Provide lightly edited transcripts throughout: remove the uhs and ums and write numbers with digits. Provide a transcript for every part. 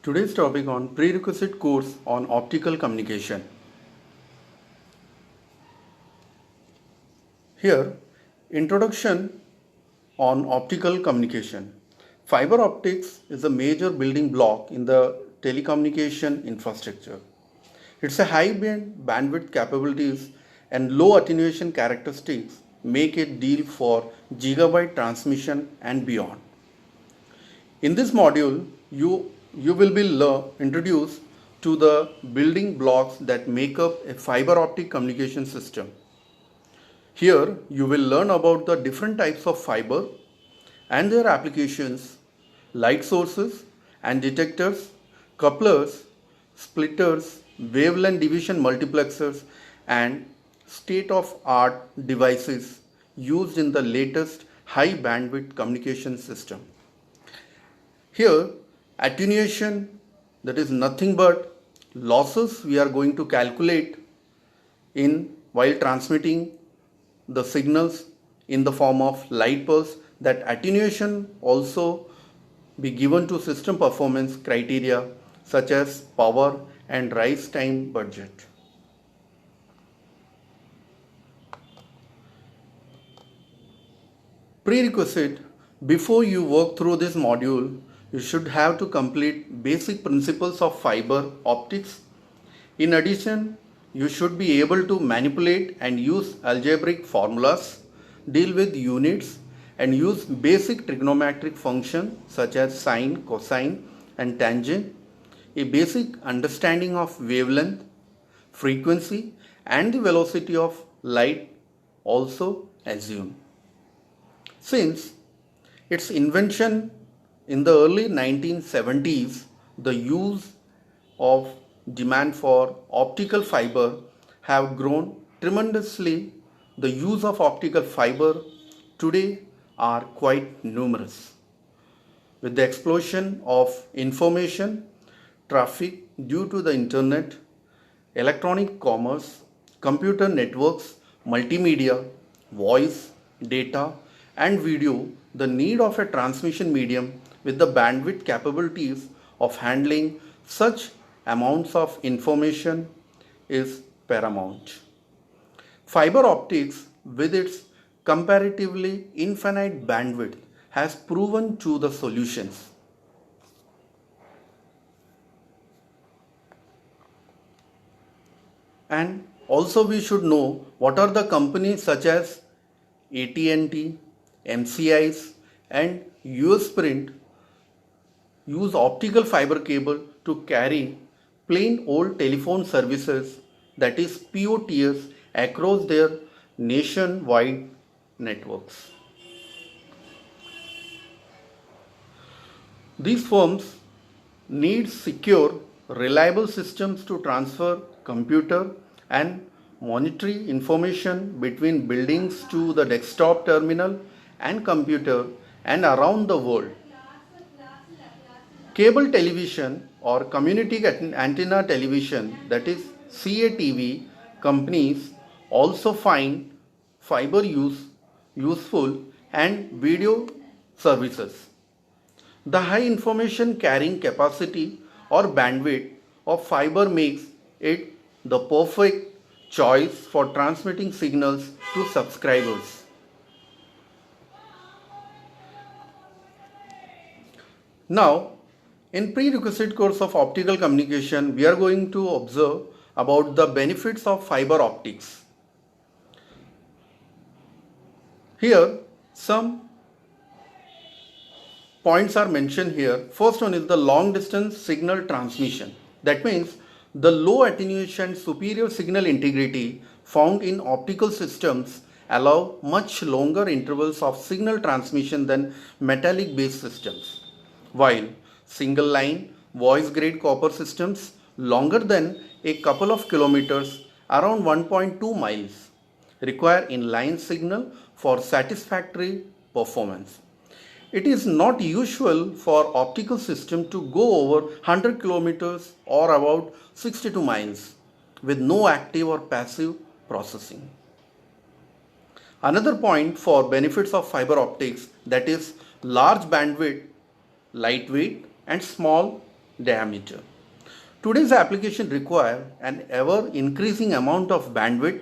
Today's topic on prerequisite course on optical communication. Here, introduction on optical communication. Fiber optics is a major building block in the telecommunication infrastructure. Its high bandwidth capabilities and low attenuation characteristics make it deal for gigabyte transmission and beyond. In this module, you will be introduced to the building blocks that make up a fiber optic communication system. Here, you will learn about the different types of fiber and their applications, light sources and detectors, couplers, splitters, wavelength division multiplexers, and state-of-art devices used in the latest high bandwidth communication system. Here, attenuation, that is nothing but losses we are going to calculate in while transmitting the signals in the form of light pulse. That attenuation also be given to system performance criteria such as power and rise time budget. Prerequisite: before you work through this module, you should have to complete basic principles of fiber optics. In addition, you should be able to manipulate and use algebraic formulas, deal with units, and use basic trigonometric functions such as sine, cosine, and tangent. A basic understanding of wavelength, frequency, and the velocity of light also assumed. Since its invention in the early 1970s, the use of demand for optical fiber have grown tremendously. The use of optical fiber today are quite numerous. With the explosion of information traffic due to the internet, electronic commerce, computer networks, multimedia, voice, data, and video, the need of a transmission medium with the bandwidth capabilities of handling such amounts of information is paramount. Fiber optics, with its comparatively infinite bandwidth, has proven to the solutions. And also we should know what are the companies such as AT&T, MCIs, and US Print use optical fiber cable to carry plain old telephone services, that is POTS, across their nationwide networks. These firms need secure, reliable systems to transfer computer and monetary information between buildings to the desktop terminal and computer and around the world. Cable television or community antenna television, that is CATV, companies also find fiber useful and video services. The high information carrying capacity or bandwidth of fiber makes it the perfect choice for transmitting signals to subscribers. Now, in prerequisite course of optical communication, we are going to observe about the benefits of fiber optics. Here, some points are mentioned here. First one is the long distance signal transmission. That means the low attenuation superior signal integrity found in optical systems allow much longer intervals of signal transmission than metallic based systems, while single line voice grade copper systems longer than a couple of kilometers, around 1.2 miles, require inline signal for satisfactory performance. It is not usual for optical system to go over 100 kilometers or about 62 miles with no active or passive processing. Another point for benefits of fiber optics, that is large bandwidth, lightweight and small diameter. Today's application require an ever increasing amount of bandwidth.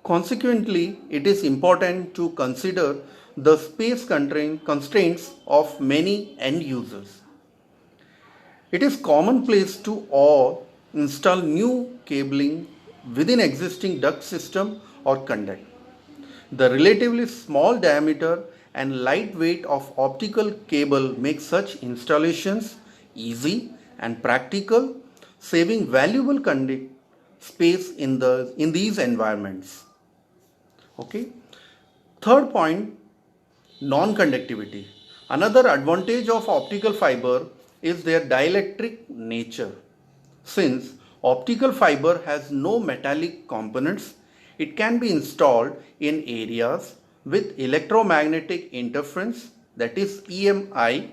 Consequently, it is important to consider the space constraints of many end users. It is commonplace to all install new cabling within existing duct system or conduct. The relatively small diameter and light weight of optical cable makes such installations easy and practical, saving valuable conduct space in these environments. Okay. Third point, non-conductivity. Another advantage of optical fiber is their dielectric nature. Since optical fiber has no metallic components, it can be installed in areas with electromagnetic interference, that is EMI,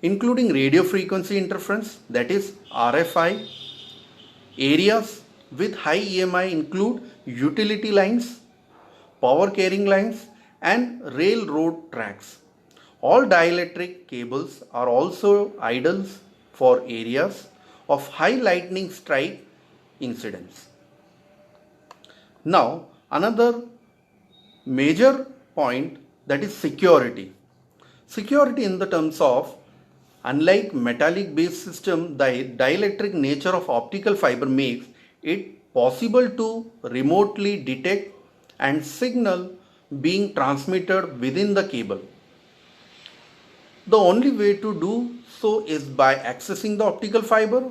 including radio frequency interference, that is RFI. Areas with high EMI include utility lines, power carrying lines, and railroad tracks. All dielectric cables are also ideal for areas of high lightning strike incidence. Now, another major point, that is security. Security in the terms of, unlike metallic based system, the dielectric nature of optical fiber makes it possible to remotely detect and signal being transmitted within the cable. The only way to do so is by accessing the optical fiber.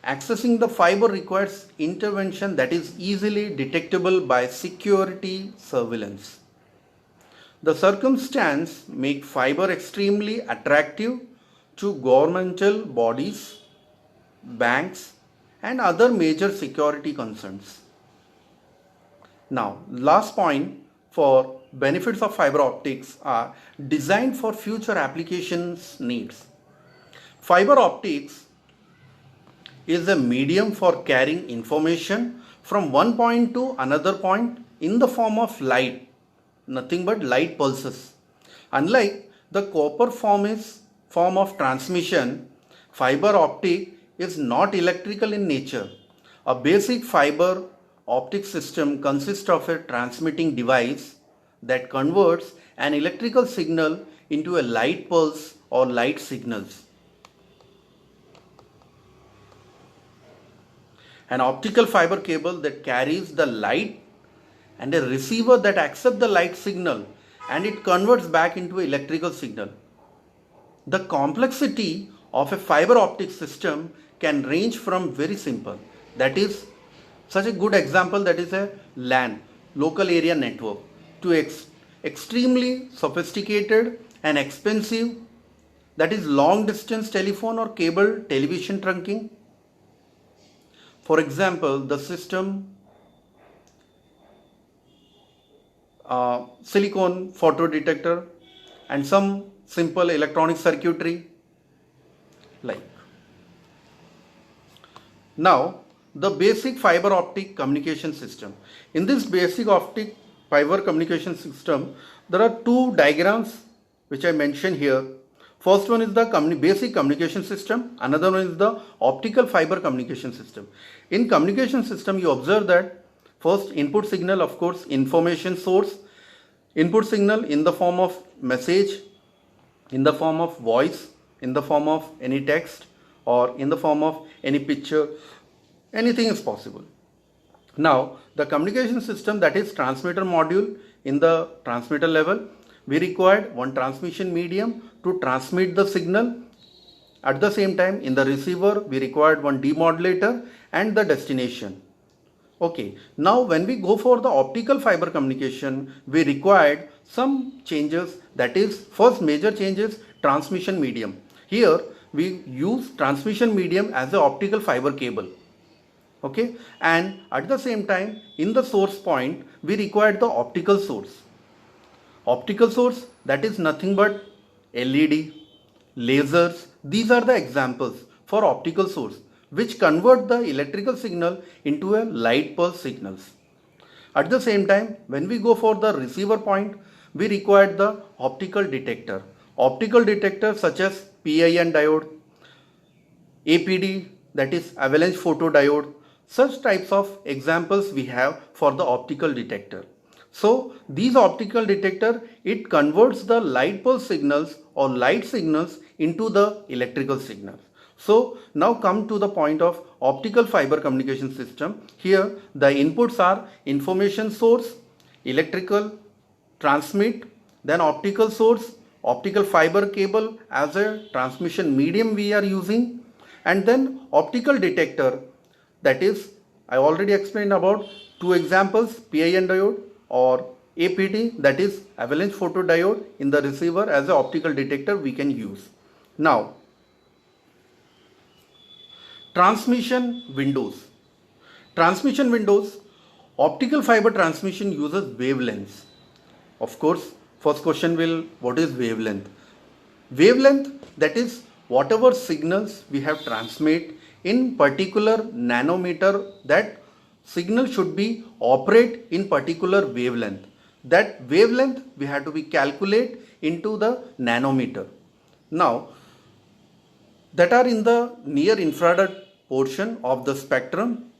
Accessing the fiber requires intervention that is easily detectable by security surveillance. The circumstance make fiber extremely attractive to governmental bodies, banks, and other major security concerns. Now, last point for benefits of fiber optics are designed for future applications needs. Fiber optics is a medium for carrying information from one point to another point in the form of light, nothing but light pulses. Unlike the copper form of transmission, fiber optic is not electrical in nature. A basic fiber optic system consists of a transmitting device that converts an electrical signal into a light pulse or light signals. An optical fiber cable that carries the light and a receiver that accepts the light signal and it converts back into an electrical signal. The complexity of a fiber optic system can range from very simple, that is such a good example, that is a LAN, local area network, to extremely sophisticated and expensive, that is long distance telephone or cable television trunking. For example, the system silicon photo detector and some simple electronic circuitry like. Now, the basic fiber optic communication system. In this basic optic fiber communication system, there are two diagrams which I mentioned here. First one is the basic communication system, another one is the optical fiber communication system. In communication system, you observe that first input signal, of course, information source, input signal in the form of message, in the form of voice, in the form of any text, or in the form of any picture, anything is possible. Now, the communication system, that is transmitter module, in the transmitter level, we required one transmission medium to transmit the signal. At the same time, in the receiver, we required one demodulator and the destination. Okay, now when we go for the optical fiber communication, we required some changes, that is first major change is transmission medium. Here we use transmission medium as an optical fiber cable. Okay, and at the same time in the source point we required the optical source. Optical source, that is nothing but LED, lasers, these are the examples for optical source which convert the electrical signal into a light pulse signals. At the same time, when we go for the receiver point, we required the optical detector. Optical detectors such as PIN diode, APD, that is avalanche photodiode. Such types of examples we have for the optical detector. So these optical detector, it converts the light pulse signals or light signals into the electrical signals. So now come to the point of optical fiber communication system. Here the inputs are information source, electrical, transmit, then optical source, optical fiber cable as a transmission medium we are using, and then optical detector, that is I already explained about two examples, PIN diode or APD, that is avalanche photodiode, in the receiver as an optical detector we can use. Now transmission windows. Transmission windows, optical fiber transmission uses wavelengths. Of course, first question will, what is wavelength? Wavelength, that is whatever signals we have transmit in particular nanometer, that signal should be operate in particular wavelength. That wavelength we have to be calculate into the nanometer. Now that are in the near infrared portion of the spectrum,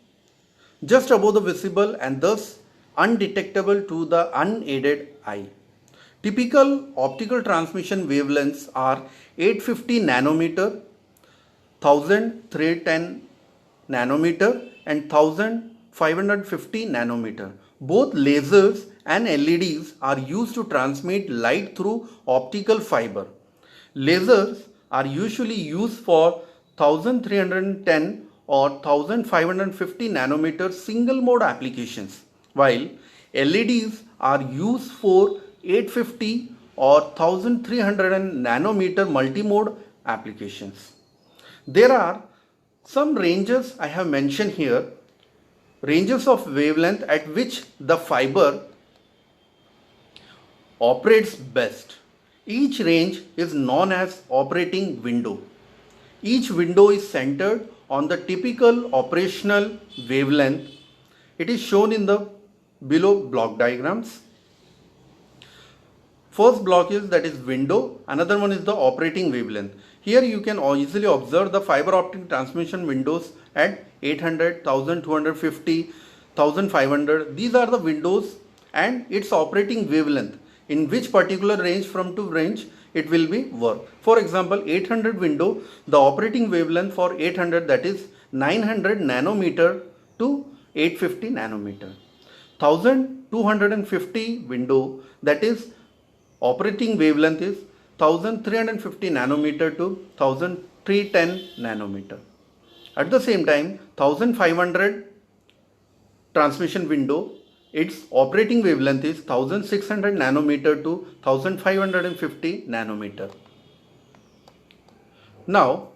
just above the visible and thus undetectable to the unaided eye. Typical optical transmission wavelengths are 850 nanometer, 1310 nanometer and 1550 nanometer. Both lasers and LEDs are used to transmit light through optical fiber. Lasers are usually used for 1310 or 1550 nanometer single mode applications, while LEDs are used for 850 or 1300 nanometer multimode applications. There are some ranges I have mentioned here, ranges of wavelength at which the fiber operates best. Each range is known as operating window. Each window is centered on the typical operational wavelength. It is shown in the below block diagrams. First block is, that is window, another one is the operating wavelength. Here you can easily observe the fiber optic transmission windows at 800, 1250, 1500. These are the windows and its operating wavelength, in which particular range from to range it will be work. For example, 800 window, the operating wavelength for 800, that is 900 nanometer to 850 nanometer. 1250 window, that is operating wavelength is 1350 nanometer to 1310 nanometer. At the same time, 1500 transmission window, its operating wavelength is 1600 nanometer to 1550 nanometer. Now,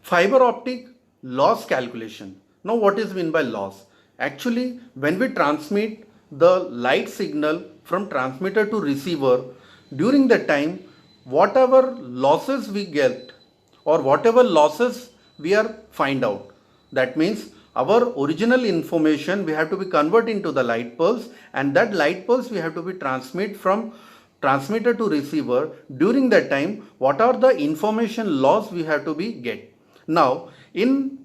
fiber optic loss calculation. Now, what is meant by loss? Actually, when we transmit the light signal from transmitter to receiver, during that time, whatever losses we get or whatever losses we are find out, that means our original information we have to be convert into the light pulse, and that light pulse we have to be transmit from transmitter to receiver. During that time, what are the information loss we have to be get. Now in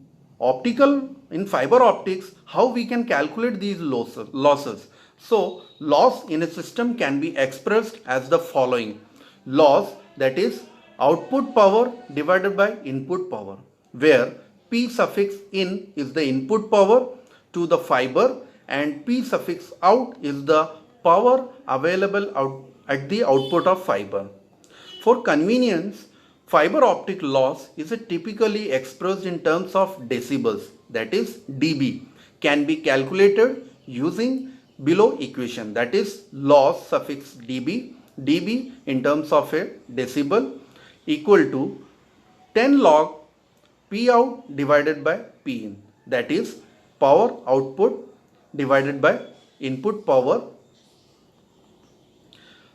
fiber optics, how we can calculate these losses? So loss in a system can be expressed as the following. Loss, that is output power divided by input power, where P suffix in is the input power to the fiber and P suffix out is the power available at the output of fiber. For convenience, fiber optic loss is typically expressed in terms of decibels, that is dB, can be calculated using below equation, that is loss suffix dB, dB in terms of a decibel equal to 10 log P out divided by P in, that is power output divided by input power.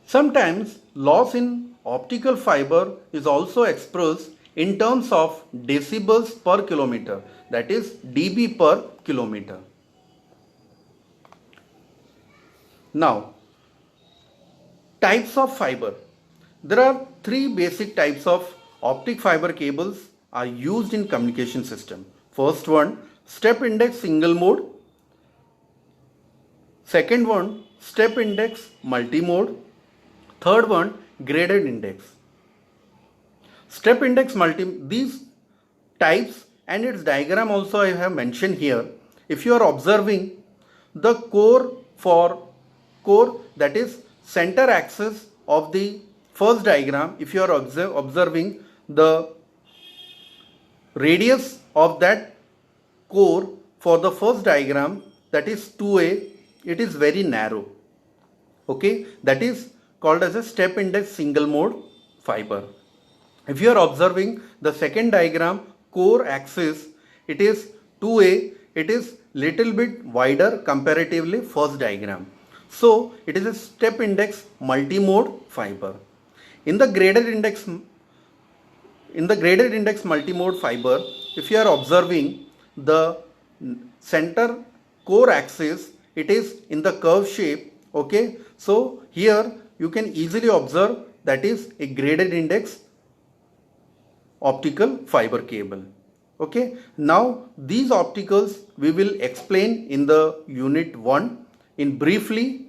Sometimes loss in optical fiber is also expressed in terms of decibels per kilometer, that is dB per kilometer. Now, types of fiber. There are three basic types of optic fiber cables are used in communication system. First one, step index single mode. Second one, step index multi-mode. Third one, graded index. Step index these types and its diagram also I have mentioned here. If you are observing the core that is center axis of the first diagram, if you are observing the radius of that core for the first diagram, that is 2a, it is very narrow. Okay, that is called as a step index single mode fiber. If you are observing the second diagram, core axis, it is 2a, it is little bit wider comparatively first diagram. So it is a step index multi-mode fiber. In the graded index multi-mode fiber, if you are observing the center core axis, it is in the curve shape. Okay, so here you can easily observe that is a graded index optical fiber cable. Okay, now these opticals we will explain in the unit 1 in briefly.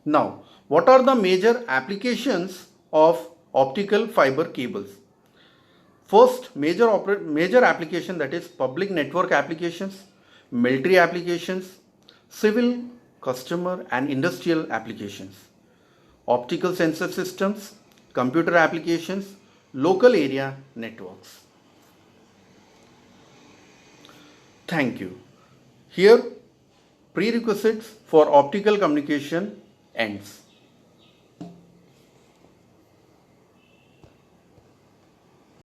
Now, what are the major applications of optical fiber cables? First major application, that is public network applications, military applications, civil, customer and industrial applications, optical sensor systems, computer applications, local area networks. Thank you. Here prerequisites for optical communication ends.